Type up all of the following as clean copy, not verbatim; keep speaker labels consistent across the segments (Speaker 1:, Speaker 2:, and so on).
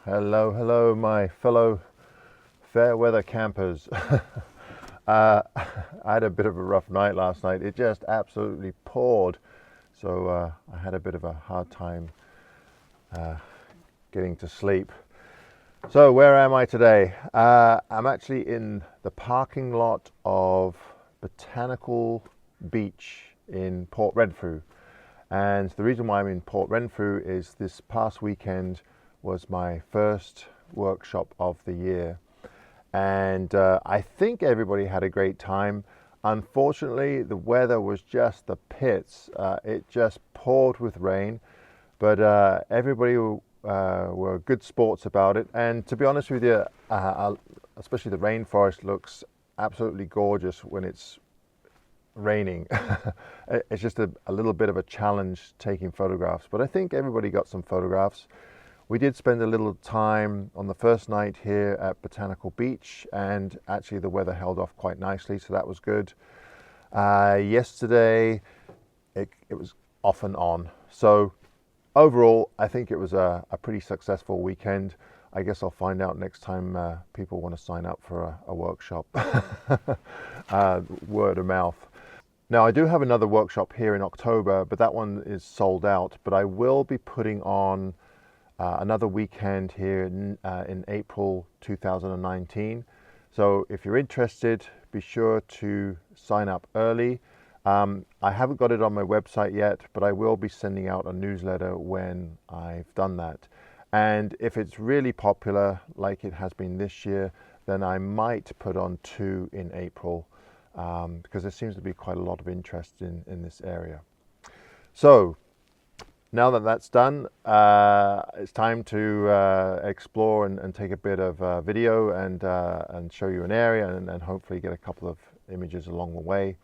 Speaker 1: Hello, hello, my fellow fair weather campers. I had a bit of a rough night last night. It just absolutely poured. So I had a bit of a hard time getting to sleep. So where am I today? I'm actually in the parking lot of Botanical Beach in Port Renfrew. And the reason why I'm in Port Renfrew is this past weekend was my first workshop of the year. And I think everybody had a great time. Unfortunately, the weather was just the pits. It just poured with rain, but everybody were good sports about it. And to be honest with you, especially the rainforest looks absolutely gorgeous when it's raining. It's just a little bit of a challenge taking photographs, but I think everybody got some photographs. We did spend a little time on the first night here at Botanical Beach, and actually the weather held off quite nicely, so that was good. Yesterday it was off and on, so overall I think it was a pretty successful weekend. I guess I'll find out next time people want to sign up for a workshop. Word of mouth. Now I do have another workshop here in October, but that one is sold out. But I will be putting on another weekend here in April 2019. So if you're interested, be sure to sign up early. I haven't got it on my website yet, but I will be sending out a newsletter when I've done that. And if it's really popular, like it has been this year, then I might put on 2 in April. Because there seems to be quite a lot of interest in this area. So now that that's done, it's time to explore and take a bit of video and show you an area and hopefully get a couple of images along the way.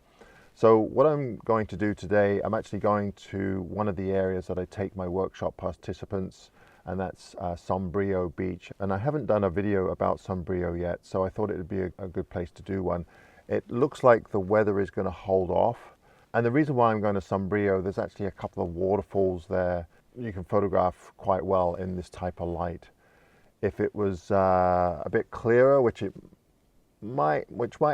Speaker 1: So what I'm going to do today, I'm actually going to one of the areas that I take my workshop participants, and that's Sombrio Beach. And I haven't done a video about Sombrio yet, so I thought it would be a good place to do one. It looks like the weather is going to hold off. And the reason why I'm going to Sombrio, there's actually a couple of waterfalls there you can photograph quite well in this type of light. If it was a bit clearer, which might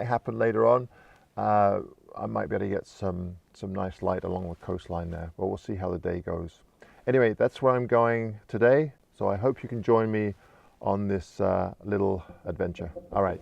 Speaker 1: happen later on, I might be able to get some nice light along the coastline there. But we'll see how the day goes. Anyway, that's where I'm going today. So I hope you can join me on this little adventure. All right.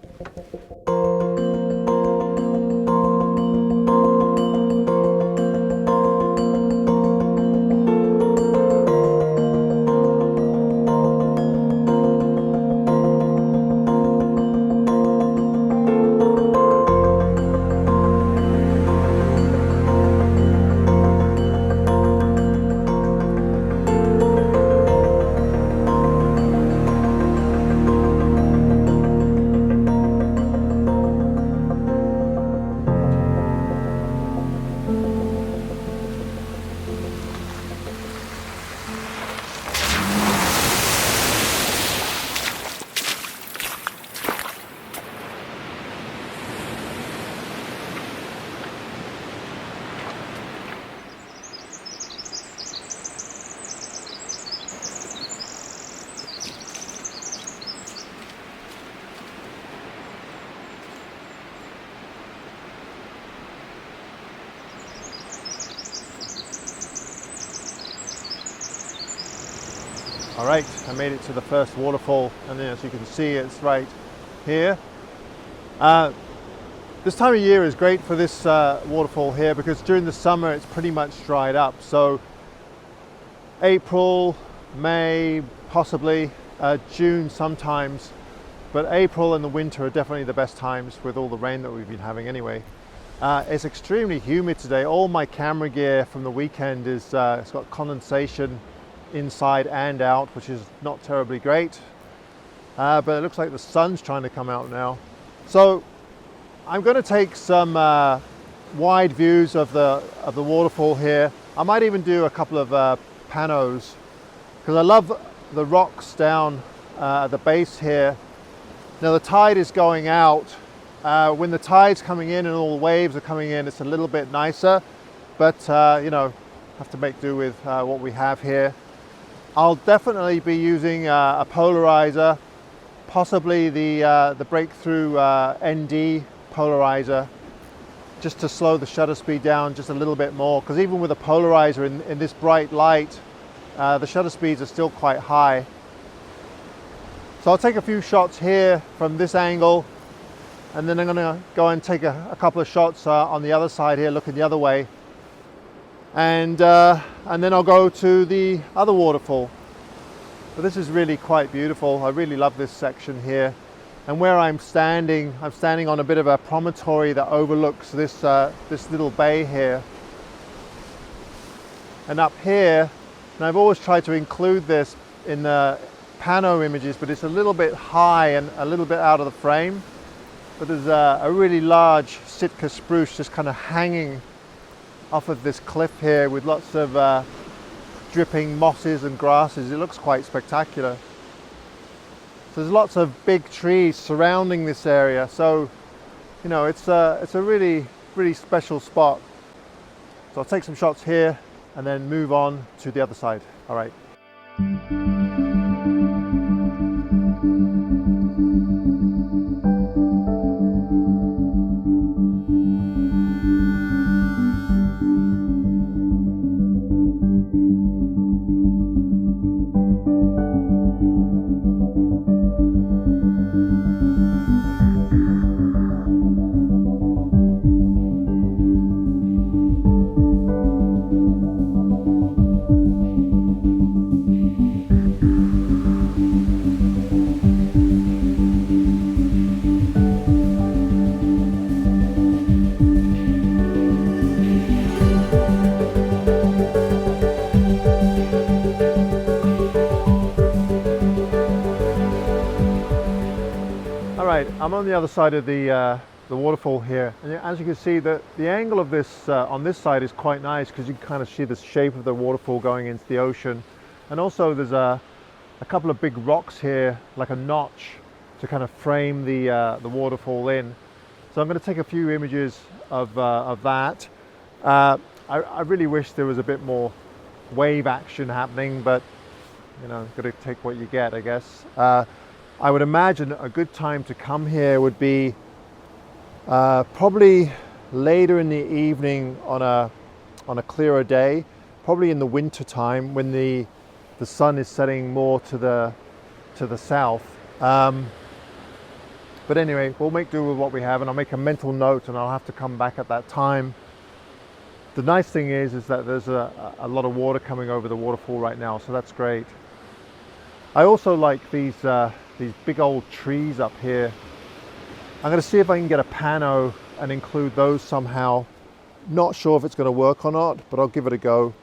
Speaker 1: All right, I made it to the first waterfall, and then as you can see, it's right here. This time of year is great for this waterfall here because during the summer it's pretty much dried up. So April, May, possibly June sometimes, but April and the winter are definitely the best times with all the rain that we've been having anyway. It's extremely humid today. All my camera gear from the weekend is it's got condensation inside and out, which is not terribly great, but it looks like the sun's trying to come out now. So I'm going to take some wide views of the waterfall here. I might even do a couple of panos because I love the rocks down at the base here. Now the tide is going out. When the tide's coming in and all the waves are coming in, it's a little bit nicer, but you know, have to make do with what we have here. I'll definitely be using a polarizer, possibly the Breakthrough ND polarizer, just to slow the shutter speed down just a little bit more, because even with a polarizer in this bright light, the shutter speeds are still quite high. So I'll take a few shots here from this angle, and then I'm going to go and take a couple of shots on the other side here, looking the other way, and then I'll go to the other waterfall. But this is really quite beautiful. I really love this section here. And where I'm standing on a bit of a promontory that overlooks this little bay here. And up here, and I've always tried to include this in the pano images, but it's a little bit high and a little bit out of the frame. But there's a really large Sitka spruce just kind of hanging off of this cliff here with lots of dripping mosses and grasses. It looks quite spectacular. So there's lots of big trees surrounding this area. So, you know, it's a really, really special spot. So I'll take some shots here and then move on to the other side. All right. I'm on the other side of the waterfall here, and as you can see, the angle of this on this side is quite nice, because you can kind of see the shape of the waterfall going into the ocean. And also there's a couple of big rocks here, like a notch, to kind of frame the waterfall in. So I'm going to take a few images of that. I really wish there was a bit more wave action happening, but you know, got to take what you get, I guess. I would imagine a good time to come here would be probably later in the evening on a clearer day, probably in the winter time when the sun is setting more to the south. But anyway, we'll make do with what we have, and I'll make a mental note, and I'll have to come back at that time. The nice thing is that there's a lot of water coming over the waterfall right now, so that's great. I also like these big old trees up here. I'm going to see if I can get a pano and include those somehow. Not sure if it's going to work or not, but I'll give it a go.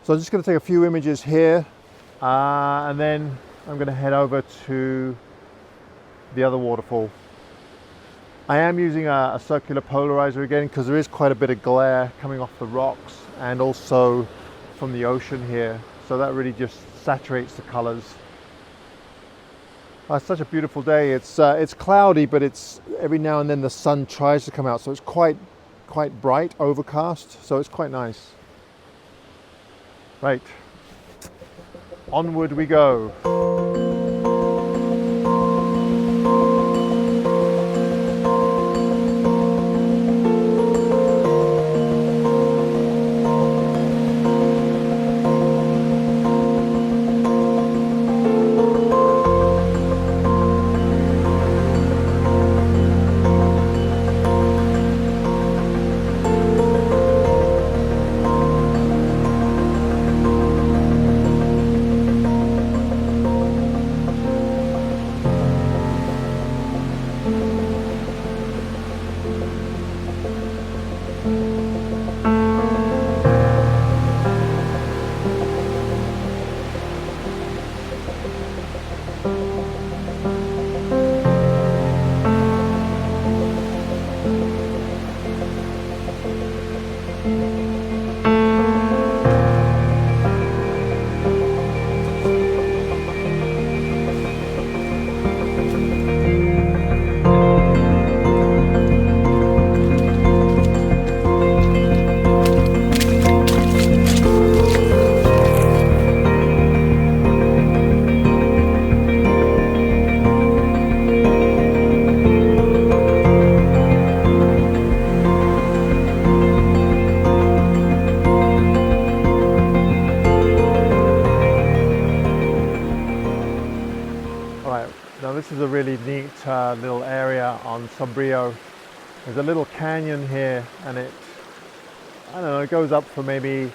Speaker 1: So I'm just going to take a few images here, and then I'm going to head over to the other waterfall. I am using a circular polarizer again, because there is quite a bit of glare coming off the rocks and also from the ocean here. So that really just saturates the colors. It's such a beautiful day. It's cloudy, but it's every now and then the sun tries to come out, so it's quite bright, overcast, so it's quite nice. Right, onward we go. Now this is a really neat little area on Sombrio. There's a little canyon here, and I don't know, it goes up for maybe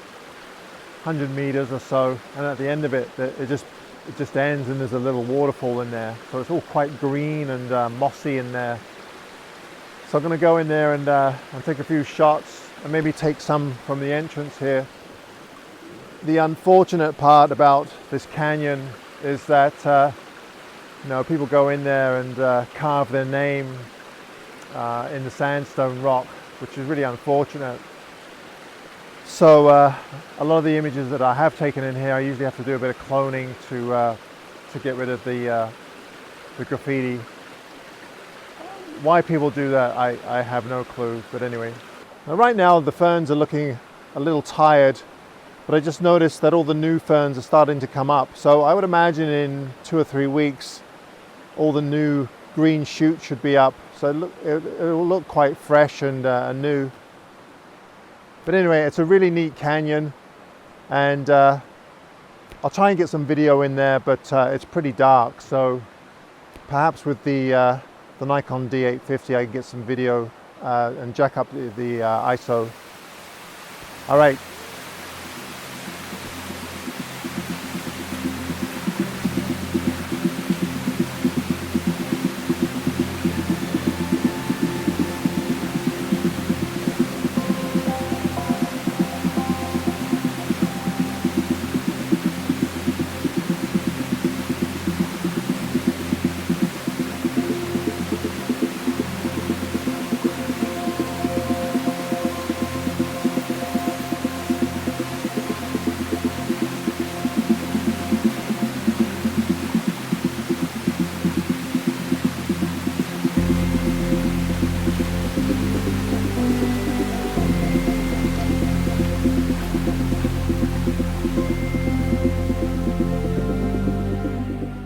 Speaker 1: 100 meters or so, and at the end of it, it just ends, and there's a little waterfall in there. So it's all quite green and mossy in there. So I'm going to go in there and take a few shots, and maybe take some from the entrance here. The unfortunate part about this canyon is that you know, people go in there and carve their name in the sandstone rock, which is really unfortunate. So a lot of the images that I have taken in here, I usually have to do a bit of cloning to get rid of the graffiti. Why people do that, I have no clue, but anyway. Now, right now the ferns are looking a little tired, but I just noticed that all the new ferns are starting to come up. So I would imagine in 2 or 3 weeks, all the new green shoots should be up. So it will look quite fresh and new. But anyway, it's a really neat canyon, and I'll try and get some video in there, but it's pretty dark. So perhaps with the Nikon D850, I can get some video and jack up the ISO. All right.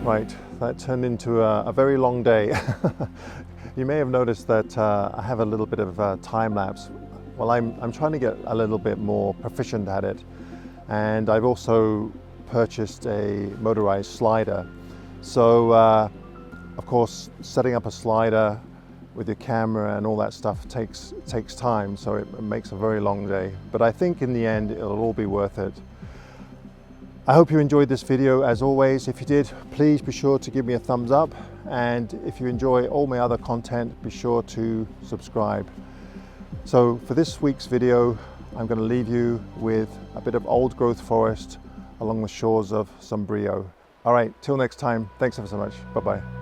Speaker 1: Right, that turned into a very long day. You may have noticed that I have a little bit of time lapse. Well, I'm trying to get a little bit more proficient at it, and I've also purchased a motorized slider. So, of course, setting up a slider with your camera and all that stuff takes time, so it makes a very long day. But I think in the end, it'll all be worth it. I hope you enjoyed this video. As always, if you did, please be sure to give me a thumbs up, and if you enjoy all my other content, be sure to subscribe. So for this week's video, I'm going to leave you with a bit of old growth forest along the shores of Sombrio. All right, till next time, thanks ever so much. Bye-bye.